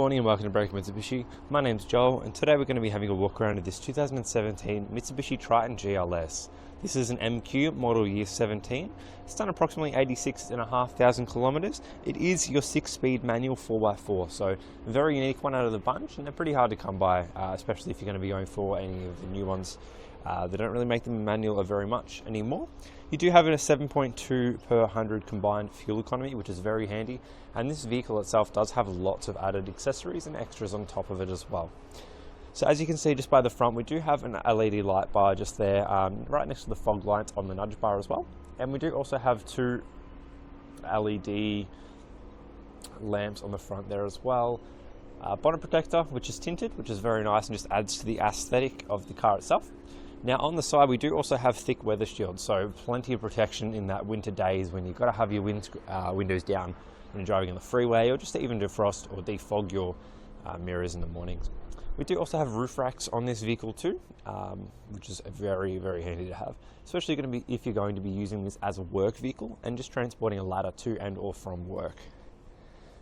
morning and welcome to Berwick Mitsubishi. My name's Joel and today we're going to be having a walk around of this 2017 Mitsubishi Triton GLS. This is an MQ model year 17. It's done approximately 86,500 kilometres. It is your 6-speed manual 4x4, so a very unique one out of the bunch, and they're pretty hard to come by, especially if you're going to be going for any of the new ones. They don't really make them manual very much anymore. You do have a 7.2 per 100 combined fuel economy, which is very handy, and this vehicle itself does have lots of added accessories and extras on top of it as well. So as you can see just by the front, we do have an LED light bar just there, right next to the fog lights on the nudge bar as well, and we do also have two LED lamps on the front there as well. Bonnet protector, which is tinted, which is very nice and just adds to the aesthetic of the car itself. Now on the side we do also have thick weather shields, so plenty of protection in that winter days when you've got to have your windows down when you're driving on the freeway, or just to even defrost or defog your mirrors in the mornings. We do also have roof racks on this vehicle too, which is very, very handy to have, especially if you're going to be using this as a work vehicle and just transporting a ladder to and or from work.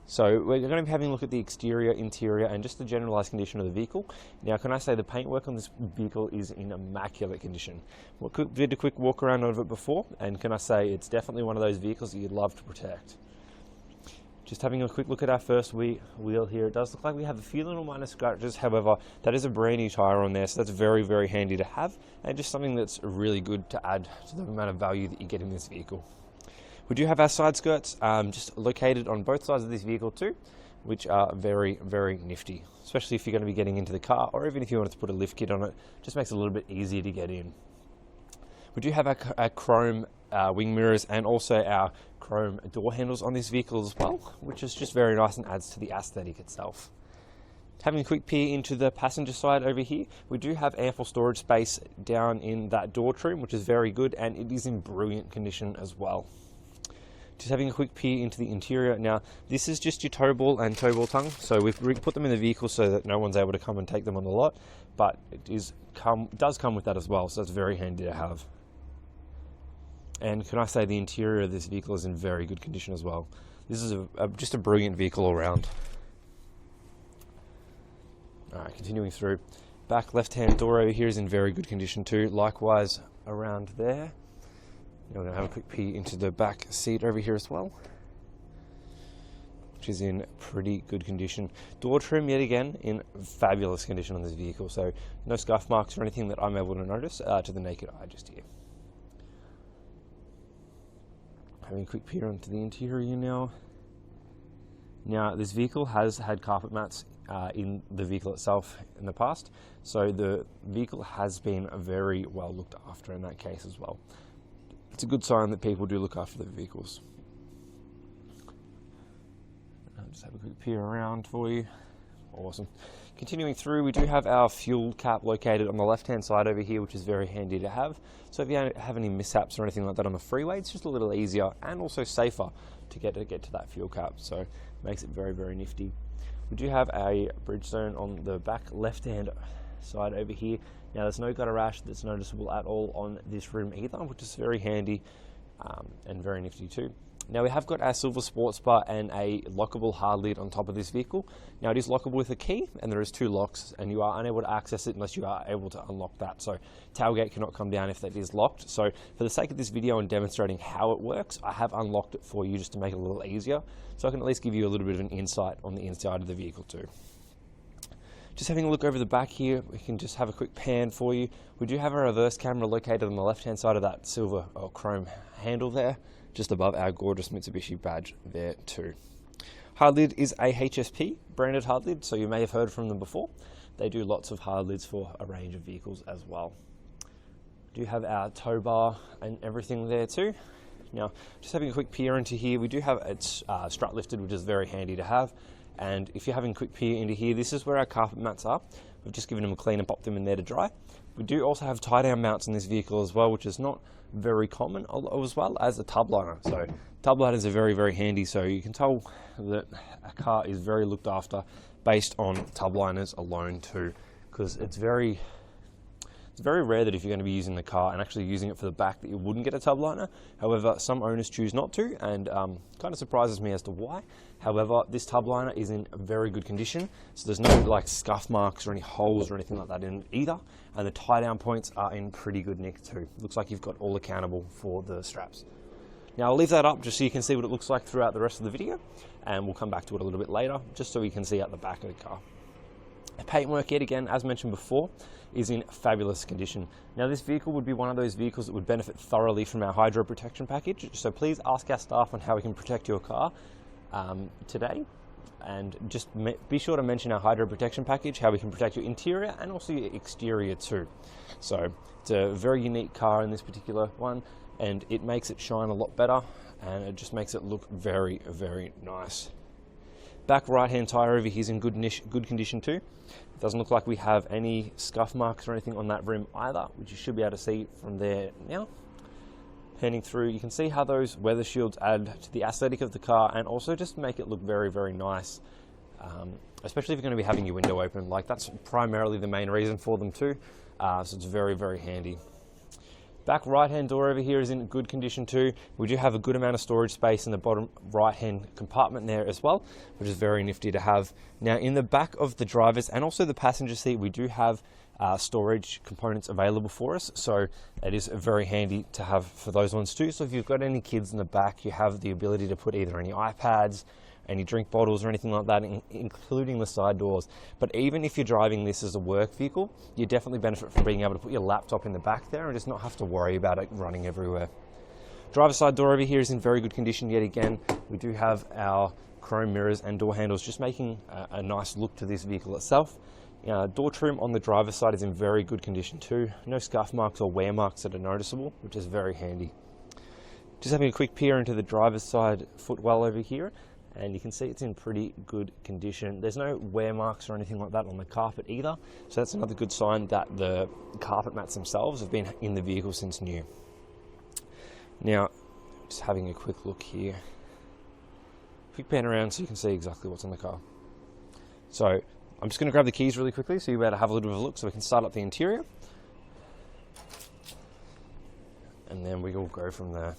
So we're going to be having a look at the exterior, interior, and just the generalised condition of the vehicle. Now, can I say the paintwork on this vehicle is in immaculate condition. We did a quick walk around of it before, and can I say it's definitely one of those vehicles that you'd love to protect. Just having a quick look at our first wheel here, it does look like we have a few little minor scratches. However, that is a brand new tyre on there, so that's very, very handy to have, and just something that's really good to add to the amount of value that you get in this vehicle. We do have our side skirts just located on both sides of this vehicle too, which are very, very nifty, especially if you're going to be getting into the car, or even if you wanted to put a lift kit on it, just makes it a little bit easier to get in. We do have our chrome wing mirrors and also our chrome door handles on this vehicle as well, which is just very nice and adds to the aesthetic itself. Having a quick peer into the passenger side over here, we do have ample storage space down in that door trim, which is very good, and it is in brilliant condition as well. Just having a quick peer into the interior. Now, this is just your tow ball and tow ball tongue, so we've put them in the vehicle so that no one's able to come and take them on the lot, but it does come with that as well, so that's very handy to have. And can I say the interior of this vehicle is in very good condition as well. This is just a brilliant vehicle all around. Alright, continuing through. Back left-hand door over here is in very good condition too, likewise around there. Now we're going to have a quick peek into the back seat over here as well, which is in pretty good condition. Door trim, yet again, in fabulous condition on this vehicle, so no scuff marks or anything that I'm able to notice to the naked eye just here. Having a quick peer into the interior now. Now, this vehicle has had carpet mats in the vehicle itself in the past, so the vehicle has been very well looked after in that case as well. It's a good sign that people do look after their vehicles. I'll just have a quick peer around for you. Awesome. Continuing through, we do have our fuel cap located on the left-hand side over here, which is very handy to have. So if you have any mishaps or anything like that on the freeway, it's just a little easier and also safer to get to that fuel cap. So it makes it very, very nifty. We do have a Bridgestone on the back left-hand side over here. Now there's no gutter rash that's noticeable at all on this rim either, which is very handy and very nifty too. Now we have got our silver sports bar and a lockable hard lid on top of this vehicle. Now it is lockable with a key, and there is 2 locks, and you are unable to access it unless you are able to unlock that. So tailgate cannot come down if that is locked. So for the sake of this video and demonstrating how it works, I have unlocked it for you just to make it a little easier, so I can at least give you a little bit of an insight on the inside of the vehicle too. Just having a look over the back here, we can just have a quick pan for you. We do have a reverse camera located on the left-hand side of that silver or chrome handle there, just above our gorgeous Mitsubishi badge there too. Hard lid is a HSP branded hard lid, so you may have heard from them before. They do lots of hard lids for a range of vehicles as well. We do have our tow bar and everything there too. Now, just having a quick peer into here, we do have it strut lifted, which is very handy to have. And if you're having a quick peer into here, this is where our carpet mats are. We've just given them a clean and popped them in there to dry. We do also have tie-down mounts in this vehicle as well, which is not very common, as well as a tub liner. So tub liners are very, very handy, so you can tell that a car is very looked after based on tub liners alone too, because it's very, It's very rare that if you're going to be using the car and actually using it for the back that you wouldn't get a tub liner. However, some owners choose not to, and kind of surprises me as to why. However, this tub liner is in very good condition, so there's no like scuff marks or any holes or anything like that in it either, and the tie down points are in pretty good nick too. Looks like you've got all accountable for the straps. Now I'll leave that up just so you can see what it looks like throughout the rest of the video, and we'll come back to it a little bit later just so you can see out the back of the car. The paintwork yet again, as mentioned before, is in fabulous condition. Now this vehicle would be one of those vehicles that would benefit thoroughly from our hydro protection package, so please ask our staff on how we can protect your car today, and just be sure to mention our hydro protection package, how we can protect your interior and also your exterior too. So it's a very unique car in this particular one, and it makes it shine a lot better, and it just makes it look very, very nice. Back right hand tyre over here is in good condition too. It doesn't look like we have any scuff marks or anything on that rim either, which you should be able to see from there now. Panning through, you can see how those weather shields add to the aesthetic of the car and also just make it look very, very nice. Especially if you're going to be having your window open, like that's primarily the main reason for them too. So it's very, very handy. Back right hand door over here is in good condition too. We do have a good amount of storage space in the bottom right hand compartment there as well, which is very nifty to have. Now in the back of the driver's and also the passenger seat, we do have storage components available for us, so it is very handy to have for those ones too. So if you've got any kids in the back, you have the ability to put either any iPads, any drink bottles or anything like that, including the side doors. But even if you're driving this as a work vehicle, you definitely benefit from being able to put your laptop in the back there and just not have to worry about it running everywhere. Driver's side door over here is in very good condition yet again. We do have our chrome mirrors and door handles, just making a nice look to this vehicle itself. Door trim on the driver's side is in very good condition too. No scuff marks or wear marks that are noticeable, which is very handy. Just having a quick peer into the driver's side footwell over here, and you can see it's in pretty good condition. There's no wear marks or anything like that on the carpet either, so that's another good sign that the carpet mats themselves have been in the vehicle since new. Now, just having a quick look here. Quick pan around so you can see exactly what's in the car. So, I'm just going to grab the keys really quickly so you'll be able to have a little bit of a look so we can start up the interior. And then we will go from there.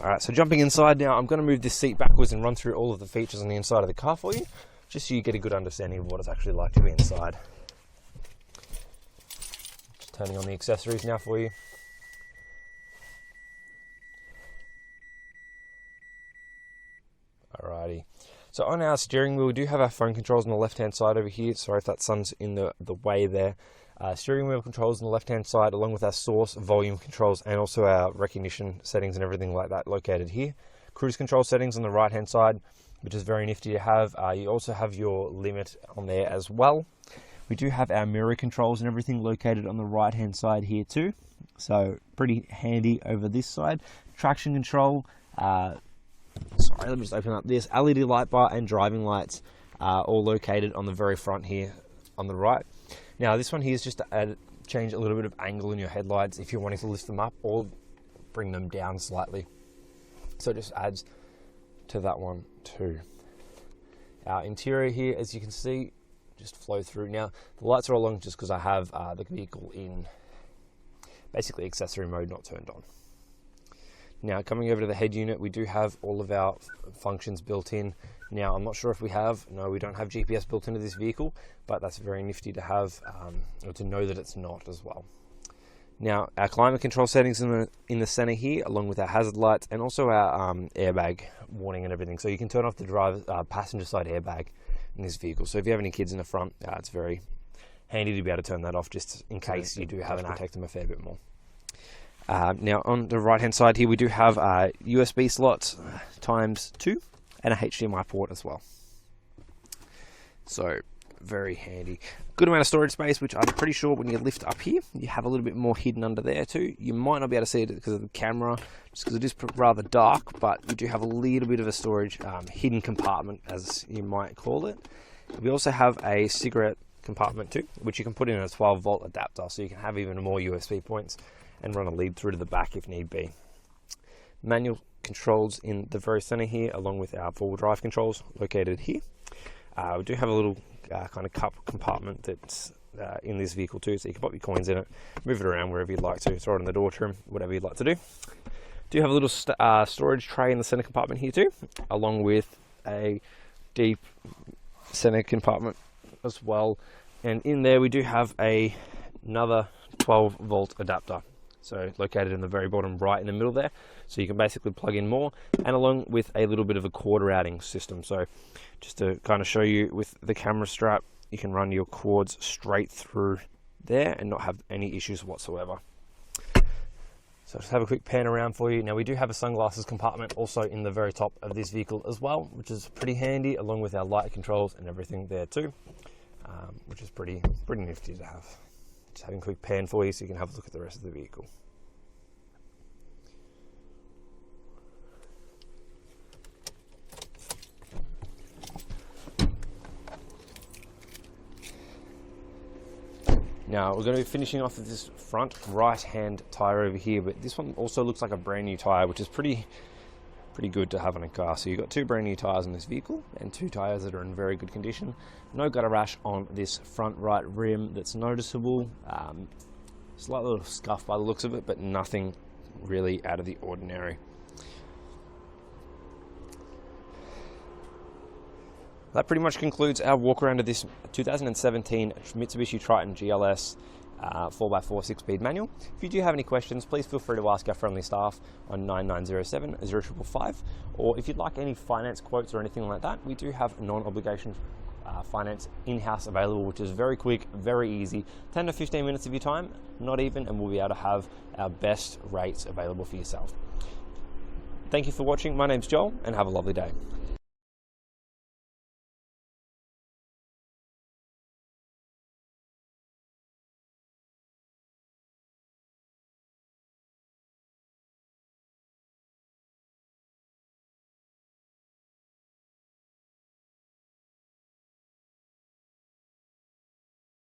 Alright, so jumping inside now, I'm going to move this seat backwards and run through all of the features on the inside of the car for you, just so you get a good understanding of what it's actually like to be inside. Just turning on the accessories now for you. Alrighty. So on our steering wheel, we do have our phone controls on the left-hand side over here. Sorry if that sun's in the way there. Steering wheel controls on the left-hand side, along with our source, volume controls, and also our recognition settings and everything like that located here. Cruise control settings on the right-hand side, which is very nifty to have. You also have your limit on there as well. We do have our mirror controls and everything located on the right-hand side here too. So pretty handy over this side. Traction control. Sorry, let me just open up this. LED light bar and driving lights are all located on the very front here on the right. Now this one here is just to change a little bit of angle in your headlights if you're wanting to lift them up or bring them down slightly. So it just adds to that one too. Our interior here, as you can see, just flow through. Now the lights are all on just because I have the vehicle in basically accessory mode, not turned on. Now coming over to the head unit, we do have all of our functions built in. Now I'm not sure if we have, no, we don't have GPS built into this vehicle, but that's very nifty to have, or to know that it's not as well. Now our climate control settings in the center here, along with our hazard lights and also our airbag warning and everything. So you can turn off the passenger side airbag in this vehicle. So if you have any kids in the front, it's very handy to be able to turn that off just in case you do have to protect them a fair bit more. Now on the right hand side here, we do have USB slots ×2 and a HDMI port as well. So very handy. Good amount of storage space, which I'm pretty sure when you lift up here, you have a little bit more hidden under there too. You might not be able to see it because of the camera, just because it is rather dark, but you do have a little bit of a storage hidden compartment, as you might call it. We also have a cigarette compartment too, which you can put in a 12-volt adapter, so you can have even more USB points and run a lead through to the back if need be. Manual controls in the very center here, along with our four-wheel drive controls located here. We do have a little kind of cup compartment that's in this vehicle too, so you can pop your coins in it, move it around wherever you'd like to, throw it in the door trim, whatever you'd like to do. Do have a little storage tray in the center compartment here too, along with a deep center compartment as well. And in there we do have another 12 volt adapter, so located in the very bottom right in the middle there, so you can basically plug in more, and along with a little bit of a cord routing system. So just to kind of show you, with the camera strap, you can run your cords straight through there and not have any issues whatsoever. So just have a quick pan around for you. Now we do have a sunglasses compartment also in the very top of this vehicle as well, which is pretty handy, along with our light controls and everything there too, which is pretty nifty to have. Just having a quick pan for you so you can have a look at the rest of the vehicle. Now we're going to be finishing off with this front right hand tyre over here, but this one also looks like a brand new tyre, which is pretty good to have on a car. So you've got two brand new tyres on this vehicle and two tyres that are in very good condition. No gutter rash on this front right rim that's noticeable. Slight little scuff by the looks of it, but nothing really out of the ordinary. That pretty much concludes our walk around of this 2017 Mitsubishi Triton GLS 4x4 6-speed manual. If you do have any questions, please feel free to ask our friendly staff on 9907 0555, or if you'd like any finance quotes or anything like that, we do have non-obligation finance in-house available, which is very quick, very easy, 10 to 15 minutes of your time, not even, and we'll be able to have our best rates available for yourself. Thank you for watching. My name's Joel, and have a lovely day.